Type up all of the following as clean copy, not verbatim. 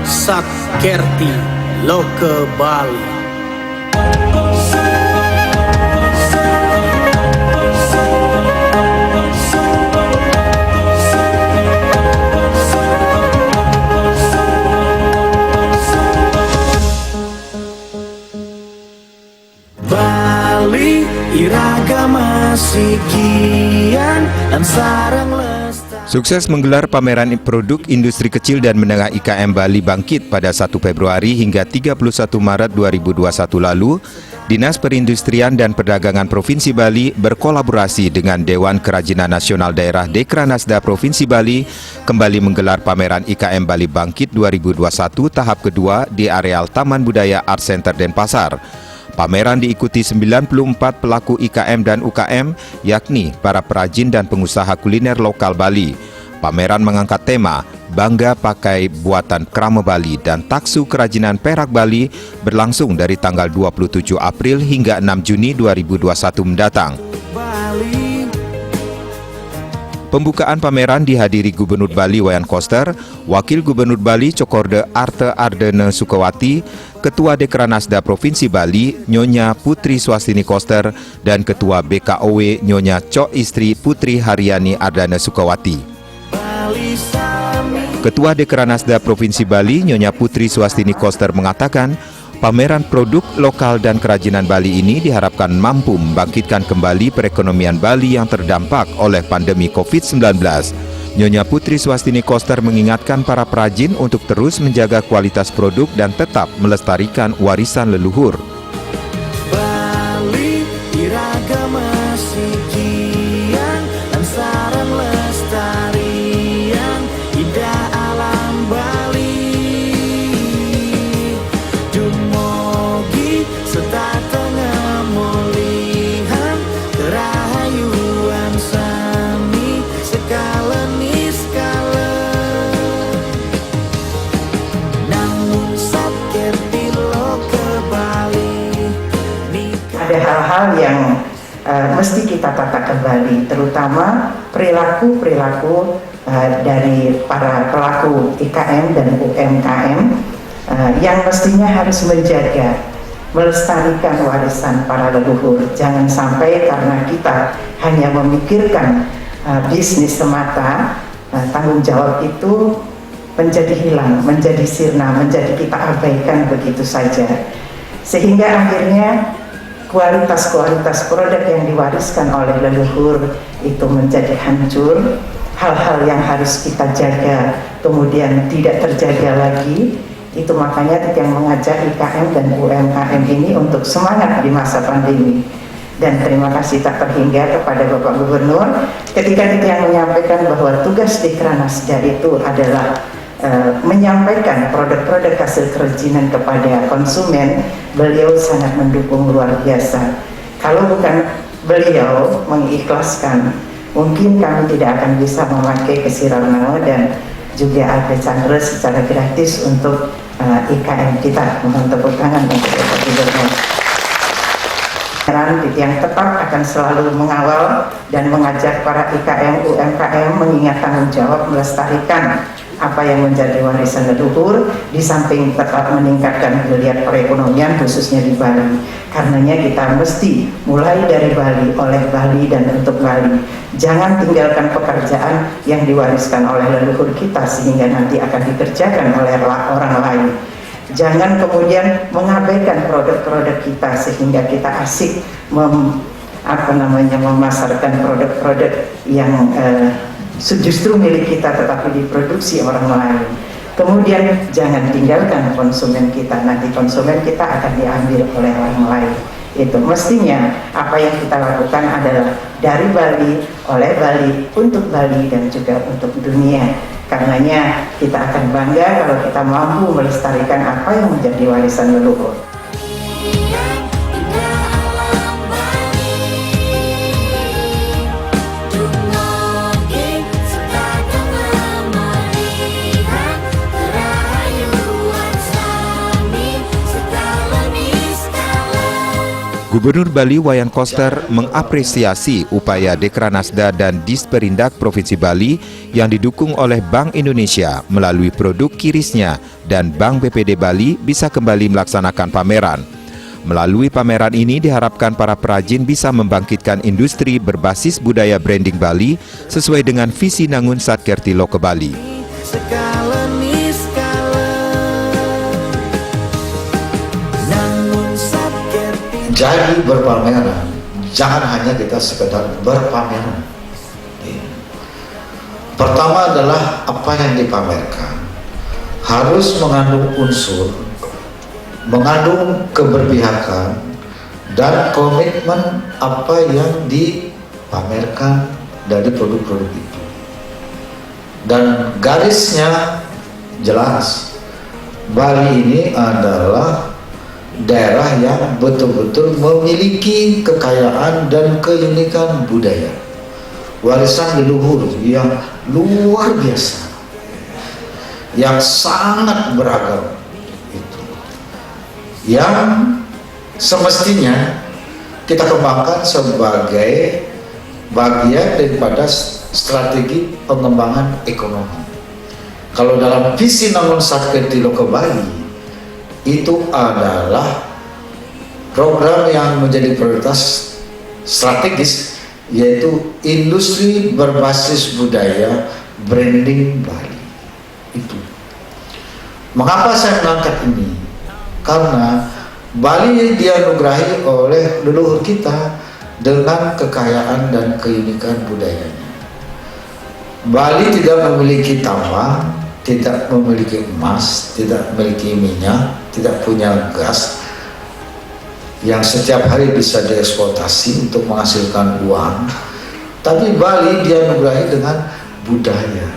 Sakerti Loke Bali. Bali iragama sikian dan sarang lestari. Sukses menggelar pameran produk industri kecil dan menengah IKM Bali Bangkit pada 1 Februari hingga 31 Maret 2021 lalu, Dinas Perindustrian dan Perdagangan Provinsi Bali berkolaborasi dengan Dewan Kerajinan Nasional Daerah Dekranasda Provinsi Bali kembali menggelar pameran IKM Bali Bangkit 2021 tahap kedua di areal Taman Budaya Art Center Denpasar. Pameran diikuti 94 pelaku IKM dan UKM, yakni para perajin dan pengusaha kuliner lokal Bali. Pameran mengangkat tema Bangga Pakai Buatan Krama Bali dan Taksu Kerajinan Perak Bali berlangsung dari tanggal 27 April hingga 6 Juni 2021 mendatang. Pembukaan pameran dihadiri Gubernur Bali Wayan Koster, Wakil Gubernur Bali Cokorde Arte Ardene Sukawati, Ketua Dekranasda Provinsi Bali Nyonya Putri Swastini Koster, dan Ketua BKOW Nyonya Cok Istri Putri Haryani Ardane Sukawati. Ketua Dekranasda Provinsi Bali Nyonya Putri Swastini Koster mengatakan, pameran produk lokal dan kerajinan Bali ini diharapkan mampu membangkitkan kembali perekonomian Bali yang terdampak oleh pandemi COVID-19. Nyonya Putri Swastini Koster mengingatkan para perajin untuk terus menjaga kualitas produk dan tetap melestarikan warisan leluhur. Bali iragama sikian dan sarang lestarian indah alam Bali. Dumogi serta tengah mulihan kerahayuan sami skala niskala. Namun sakerti loke Bali. Ada hal-hal yang mesti kita tata kembali, terutama perilaku-perilaku dari para pelaku IKM dan UMKM yang mestinya harus menjaga, melestarikan warisan para leluhur. Jangan sampai karena kita hanya memikirkan bisnis semata, tanggung jawab itu menjadi hilang, menjadi sirna, menjadi kita abaikan begitu saja. Sehingga akhirnya kualitas produk yang diwariskan oleh leluhur itu menjadi hancur. Hal-hal yang harus kita jaga kemudian tidak terjaga lagi. Itu makanya yang mengajak IKM dan UMKM ini untuk semangat di masa pandemi. Dan terima kasih tak terhingga kepada Bapak Gubernur ketika yang menyampaikan bahwa tugas Dekranasda itu adalah menyampaikan produk-produk hasil kerajinan kepada konsumen. Beliau sangat mendukung luar biasa. Kalau bukan beliau mengikhlaskan, mungkin kami tidak akan bisa memakai Kesirarnao dan juga ada Chandra secara gratis untuk IKM kita. Mohon tepuk tangan untuk Bapak Gubernur. Yang tetap akan selalu mengawal dan mengajak para IKM, UMKM mengingat tanggung jawab melestarikan apa yang menjadi warisan leluhur, di samping tetap meningkatkan geliat perekonomian khususnya di Bali. Karenanya kita mesti mulai dari Bali, oleh Bali dan untuk Bali. Jangan tinggalkan pekerjaan yang diwariskan oleh leluhur kita sehingga nanti akan dikerjakan oleh orang lain. Jangan kemudian mengabaikan produk-produk kita sehingga kita asik memasarkan produk-produk yang justru milik kita tetapi diproduksi orang lain. Kemudian jangan tinggalkan konsumen kita, nanti konsumen kita akan diambil oleh orang lain. Itu mestinya apa yang kita lakukan adalah dari Bali, oleh Bali, untuk Bali dan juga untuk dunia. Karenanya kita akan bangga kalau kita mampu melestarikan apa yang menjadi warisan leluhur. Gubernur Bali Wayan Koster mengapresiasi upaya Dekranasda dan Disperindak Provinsi Bali yang didukung oleh Bank Indonesia melalui produk kirisnya dan Bank BPD Bali bisa kembali melaksanakan pameran. Melalui pameran ini diharapkan para perajin bisa membangkitkan industri berbasis budaya branding Bali sesuai dengan visi Nangun Satkerti Loke Bali. Skala ni skala Nangun Satkerti. Jadi berpameran, jangan hanya kita sekedar berpameran. Pertama adalah apa yang dipamerkan harus mengandung unsur, mengandung keberpihakan dan komitmen apa yang dipamerkan dari produk-produk itu. Dan garisnya jelas, Bali ini adalah daerah yang betul-betul memiliki kekayaan dan keunikan budaya, warisan leluhur yang luar biasa, yang sangat beragam itu, yang semestinya kita kembangkan sebagai bagian daripada strategi pengembangan ekonomi. Kalau dalam visi Nangun Satkerti Loke Bali itu adalah program yang menjadi prioritas strategis, yaitu industri berbasis budaya branding Bali. Itu mengapa saya mengangkat ini, karena Bali dianugerahi oleh leluhur kita dengan kekayaan dan keunikan budayanya. Bali tidak memiliki tambang, tidak memiliki emas, tidak memiliki minyak, tidak punya gas yang setiap hari bisa dieksploitasi untuk menghasilkan uang. Tapi Bali dianugerahi dengan budaya,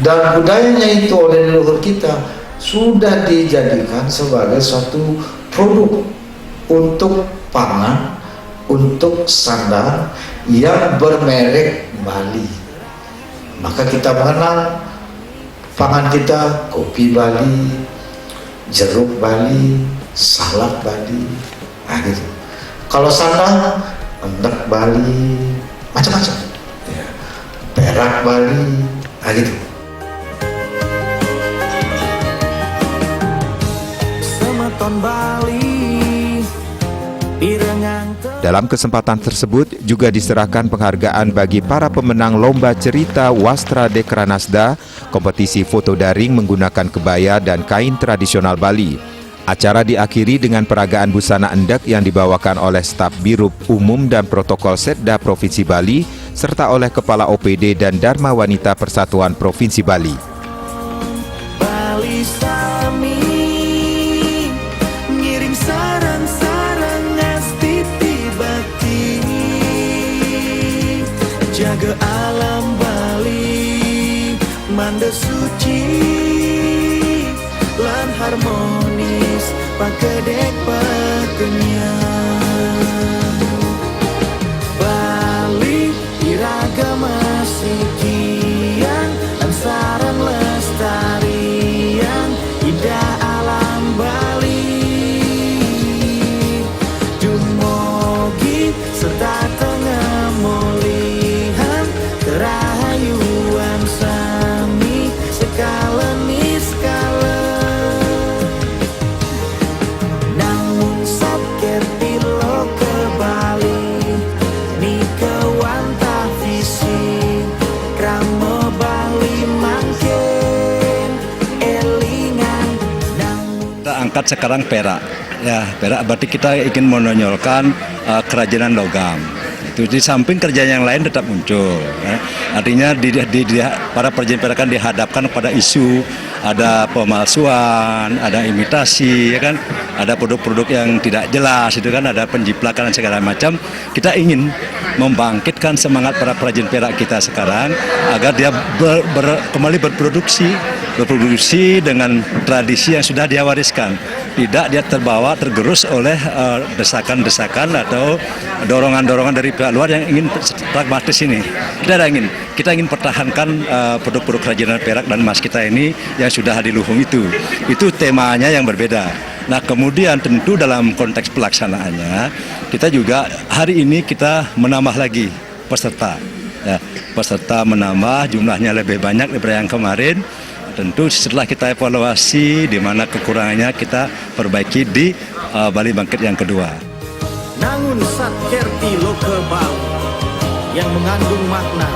dan budayanya itu oleh leluhur kita sudah dijadikan sebagai suatu produk untuk pangan, untuk sandang yang bermerek Bali. Maka kita mengenal pangan kita, kopi Bali, jeruk Bali, salak Bali, nah gitu. Kalau sandang, endek Bali, macam-macam, ya. Perak Bali, nah gitu. Semeton Bali Pirengan Dalam kesempatan tersebut juga diserahkan penghargaan bagi para pemenang Lomba Cerita Wastra Dekranasda, kompetisi foto daring menggunakan kebaya dan kain tradisional Bali. Acara diakhiri dengan peragaan busana endek yang dibawakan oleh staf Birub Umum dan Protokol Setda Provinsi Bali, serta oleh Kepala OPD dan Dharma Wanita Persatuan Provinsi Bali. Bali Sami ngirim sarang-sarang ngasti tibati jaga alam Bali manda suci lan harmonis pakedek pakenyang Bali iragama sikian ansaran lestarian indah alam Bali dumugi serta tengah mulihan kerahayuan sami skala ni skala Nangun Satkerti Loke Bali ni kewantah visi krama Bali mangken elingan Nangun. Kita angkat sekarang perak, ya perak berarti kita ingin menonjolkan kerajinan logam. Itu di samping kerjaan yang lain tetap muncul. Ya. Artinya para perajin perak kan dihadapkan pada isu ada pemalsuan, ada imitasi, ya kan, ada produk-produk yang tidak jelas, itu kan ada penjiplakan dan segala macam. Kita ingin membangkitkan semangat para perajin perak kita sekarang agar dia kembali berproduksi dengan tradisi yang sudah dia wariskan. Tidak dia tergerus oleh desakan-desakan atau dorongan-dorongan dari pihak luar yang ingin pragmatis ini. Kita ingin pertahankan produk-produk kerajinan perak dan emas kita ini yang sudah hadiluhung itu. Itu temanya yang berbeda. Nah kemudian tentu dalam konteks pelaksanaannya kita juga hari ini kita menambah lagi peserta. Ya, peserta menambah, jumlahnya lebih banyak daripada yang kemarin. Tentu setelah kita evaluasi di mana kekurangannya kita perbaiki di Bali Bangkit yang kedua. Nangun Satkerti Lokebal yang mengandung makna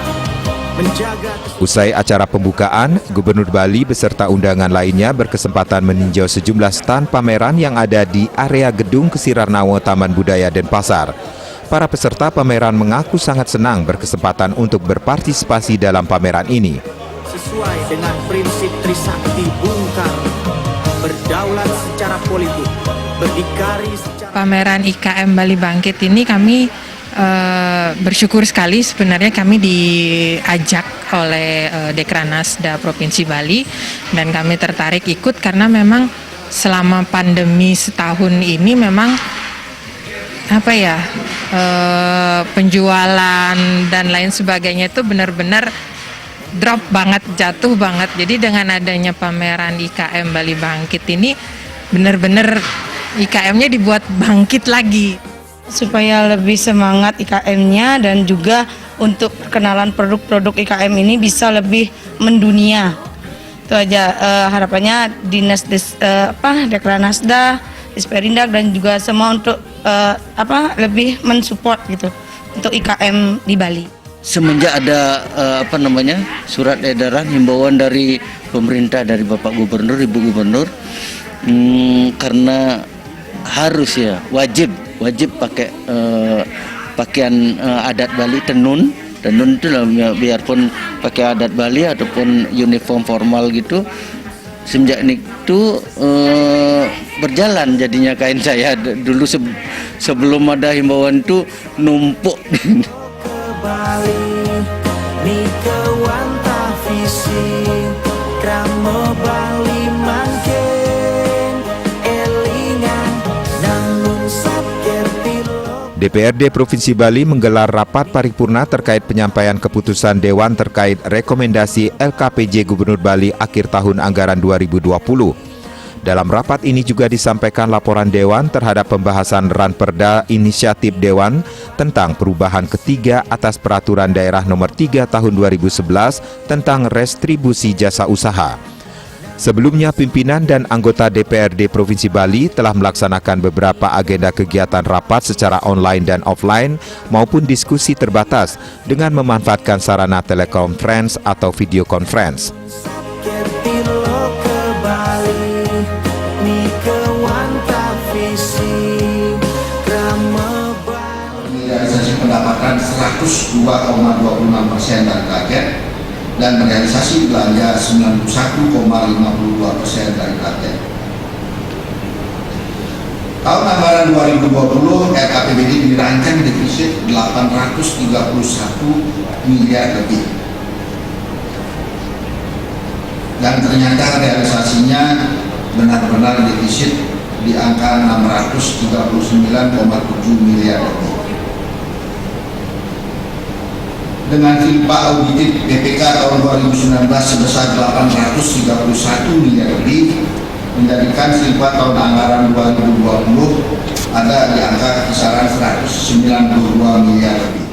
menjaga. Usai acara pembukaan, Gubernur Bali beserta undangan lainnya berkesempatan meninjau sejumlah stan pameran yang ada di area gedung Kesirarnawo Taman Budaya Denpasar. Para peserta pameran mengaku sangat senang berkesempatan untuk berpartisipasi dalam pameran ini. Sesuai dengan prinsip Trisakti Bung Karno, berdaulat secara politik, berdikari secara... Pameran IKM Bali Bangkit ini kami bersyukur sekali, sebenarnya kami diajak oleh Dekranasda Provinsi Bali dan kami tertarik ikut karena memang selama pandemi setahun ini memang penjualan dan lain sebagainya itu benar-benar drop banget, jatuh banget. Jadi dengan adanya pameran IKM Bali Bangkit ini benar-benar IKM-nya dibuat bangkit lagi. Supaya lebih semangat IKM-nya dan juga untuk perkenalan produk-produk IKM ini bisa lebih mendunia. Itu aja harapannya Dinas Dekranasda, Disperindak dan juga semua untuk lebih mensupport gitu untuk IKM di Bali. Semenjak ada surat edaran himbauan dari pemerintah, dari Bapak Gubernur, Ibu Gubernur, karena harus ya wajib pakai pakaian adat Bali, tenun itu biarpun pakai adat Bali ataupun uniform formal gitu. Semenjak itu berjalan jadinya kain saya dulu sebelum ada himbauan itu numpuk. Bali, Nikewanta visi, Kramo Bali mangken, elingan, nangun Satkerti. DPRD Provinsi Bali menggelar rapat paripurna terkait penyampaian keputusan Dewan terkait rekomendasi LKPJ Gubernur Bali akhir tahun anggaran 2020. Dalam rapat ini juga disampaikan laporan Dewan terhadap pembahasan Ranperda Inisiatif Dewan tentang perubahan ketiga atas Peraturan Daerah Nomor 3 Tahun 2011 tentang restribusi jasa usaha. Sebelumnya, pimpinan dan anggota DPRD Provinsi Bali telah melaksanakan beberapa agenda kegiatan rapat secara online dan offline maupun diskusi terbatas dengan memanfaatkan sarana telekonferensi atau video conference. Realisasi pendapatan 102,26% dari target dan realisasi belanja 91,52% dari target. Tahun anggaran 2020 RKPBD dirancang defisit 831 miliar lebih. Dan ternyata realisasinya benar-benar defisit di angka 639,7 miliar lebih. Dengan silpa audited BPK tahun 2019 sebesar 831 miliar lebih, menjadikan silpa tahun anggaran 2020 ada di angka kisaran 192 miliar lebih.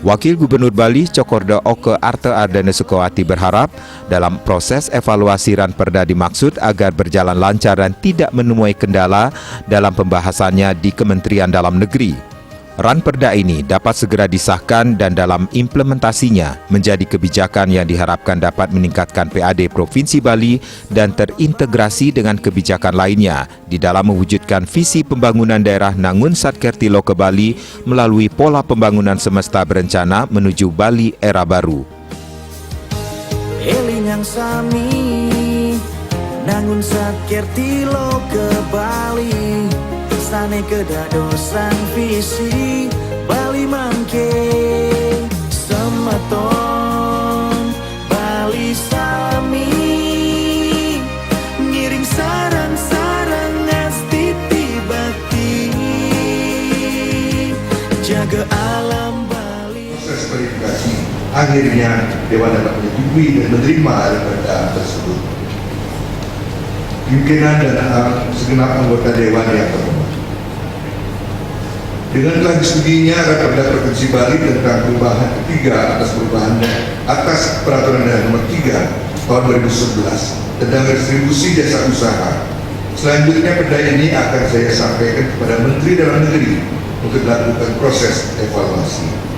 Wakil Gubernur Bali Cokorda Oke Arte Ardana Sukawati berharap dalam proses evaluasi Ranperda dimaksud agar berjalan lancar dan tidak menemui kendala dalam pembahasannya di Kementerian Dalam Negeri. Ranperda ini dapat segera disahkan dan dalam implementasinya menjadi kebijakan yang diharapkan dapat meningkatkan PAD Provinsi Bali dan terintegrasi dengan kebijakan lainnya di dalam mewujudkan visi pembangunan daerah Nangun Satkerti Loke Bali melalui pola pembangunan semesta berencana menuju Bali era baru. Elingang sami, Nangun Satkerti Loke Bali. Sane kedadosan visi Bali mangke semeton Bali sami ngiring saran-saran ngastiti bakti jaga alam Bali. Proses verifikasi akhirnya Dewan dapat menyetujui dan menerima perda tersebut. Pimpinan dan segenap anggota Dewan yang terhormat, dengan telah disetujuinya Raperda Provinsi Bali tentang perubahan ketiga atas peraturan daerah nomor 3 tahun 2011 tentang distribusi jasa usaha. Selanjutnya perda ini akan saya sampaikan kepada Menteri Dalam Negeri untuk dilakukan proses evaluasi.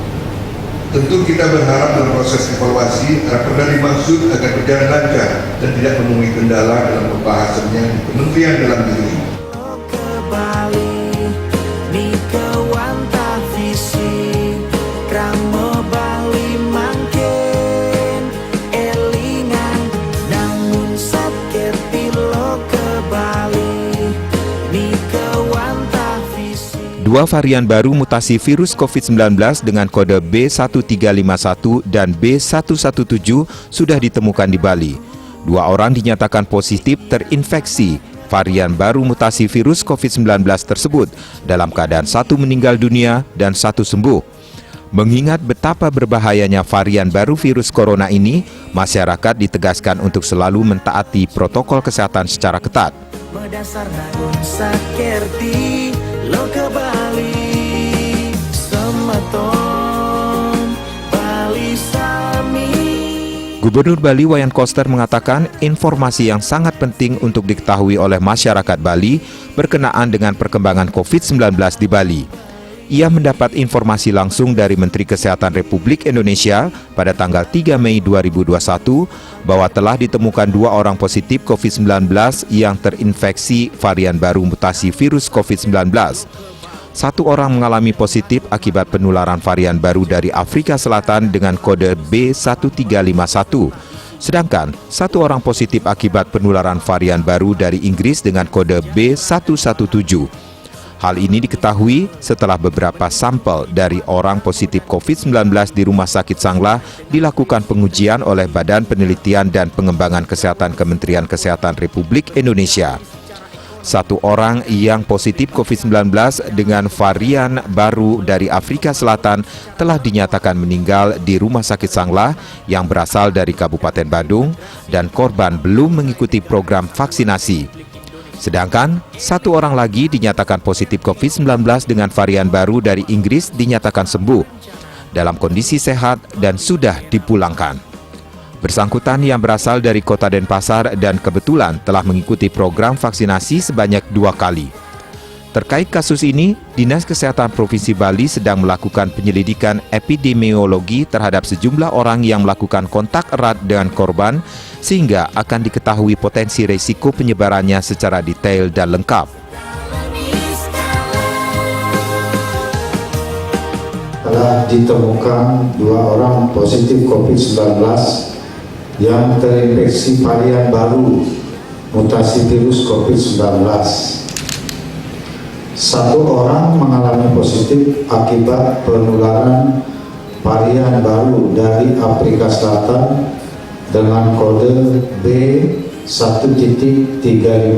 Tentu kita berharap dalam proses evaluasi Raperda dimaksud agar berjalan lancar dan tidak menemui kendala dalam pembahasannya di Kementerian Dalam Negeri. ke Bali ni kewanta visi kramo Bali mangkin elingan namun sakit pilo ke Bali ni kewanta visi. Dua varian baru mutasi virus COVID-19 dengan kode B1351 dan B117 sudah ditemukan di Bali. Dua orang dinyatakan positif terinfeksi varian baru mutasi virus COVID-19 tersebut dalam keadaan satu meninggal dunia dan satu sembuh. Mengingat betapa berbahayanya varian baru virus corona ini, masyarakat ditegaskan untuk selalu mentaati protokol kesehatan secara ketat. Berdasar nagun sakerti lo ke Bali semeton Bali sami. Gubernur Bali Wayan Koster mengatakan informasi yang sangat penting untuk diketahui oleh masyarakat Bali berkenaan dengan perkembangan COVID-19 di Bali. Ia mendapat informasi langsung dari Menteri Kesehatan Republik Indonesia pada tanggal 3 Mei 2021 bahwa telah ditemukan 2 orang positif COVID-19 yang terinfeksi varian baru mutasi virus COVID-19. 1 orang mengalami positif akibat penularan varian baru dari Afrika Selatan dengan kode B1351. Sedangkan 1 orang positif akibat penularan varian baru dari Inggris dengan kode B117. Hal ini diketahui setelah beberapa sampel dari orang positif COVID-19 di Rumah Sakit Sanglah dilakukan pengujian oleh Badan Penelitian dan Pengembangan Kesehatan Kementerian Kesehatan Republik Indonesia. 1 orang yang positif COVID-19 dengan varian baru dari Afrika Selatan telah dinyatakan meninggal di Rumah Sakit Sanglah yang berasal dari Kabupaten Badung dan korban belum mengikuti program vaksinasi. Sedangkan 1 orang lagi dinyatakan positif COVID-19 dengan varian baru dari Inggris dinyatakan sembuh, dalam kondisi sehat dan sudah dipulangkan. Bersangkutan yang berasal dari Kota Denpasar dan kebetulan telah mengikuti program vaksinasi sebanyak 2 kali. Terkait kasus ini, Dinas Kesehatan Provinsi Bali sedang melakukan penyelidikan epidemiologi terhadap sejumlah orang yang melakukan kontak erat dengan korban sehingga akan diketahui potensi risiko penyebarannya secara detail dan lengkap. Telah ditemukan 2 orang positif COVID-19 yang terinfeksi varian baru mutasi virus COVID-19. 1 orang mengalami positif akibat penularan varian baru dari Afrika Selatan dengan kode B1.351.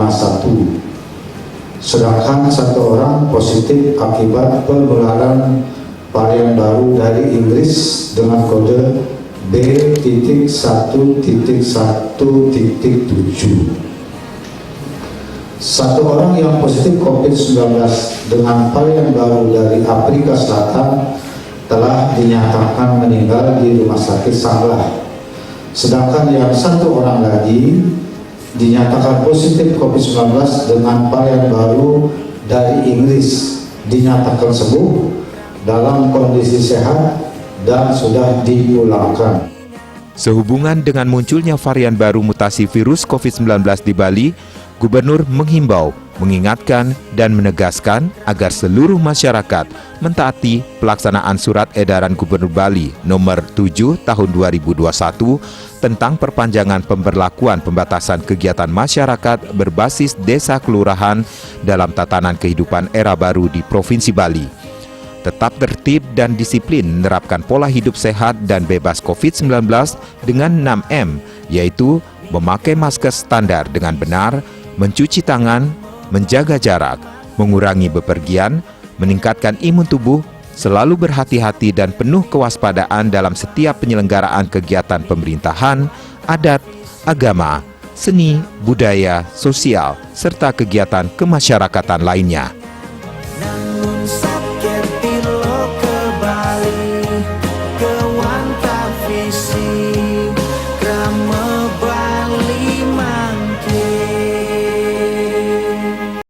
Sedangkan 1 orang positif akibat penularan varian baru dari Inggris dengan kode B.1.1.7. 1 orang yang positif COVID-19 dengan varian baru dari Afrika Selatan telah dinyatakan meninggal di Rumah Sakit Sanglah. Sedangkan yang 1 orang lagi dinyatakan positif COVID-19 dengan varian baru dari Inggris dinyatakan sembuh dalam kondisi sehat dan sudah dipulangkan. Sehubungan dengan munculnya varian baru mutasi virus COVID-19 di Bali, Gubernur menghimbau, mengingatkan, dan menegaskan agar seluruh masyarakat mentaati pelaksanaan Surat Edaran Gubernur Bali Nomor 7 Tahun 2021 tentang perpanjangan pemberlakuan pembatasan kegiatan masyarakat berbasis desa kelurahan dalam tatanan kehidupan era baru di Provinsi Bali. Tetap tertib dan disiplin menerapkan pola hidup sehat dan bebas COVID-19 dengan 6M, yaitu memakai masker standar dengan benar, mencuci tangan, menjaga jarak, mengurangi bepergian, meningkatkan imun tubuh, selalu berhati-hati dan penuh kewaspadaan dalam setiap penyelenggaraan kegiatan pemerintahan, adat, agama, seni, budaya, sosial, serta kegiatan kemasyarakatan lainnya.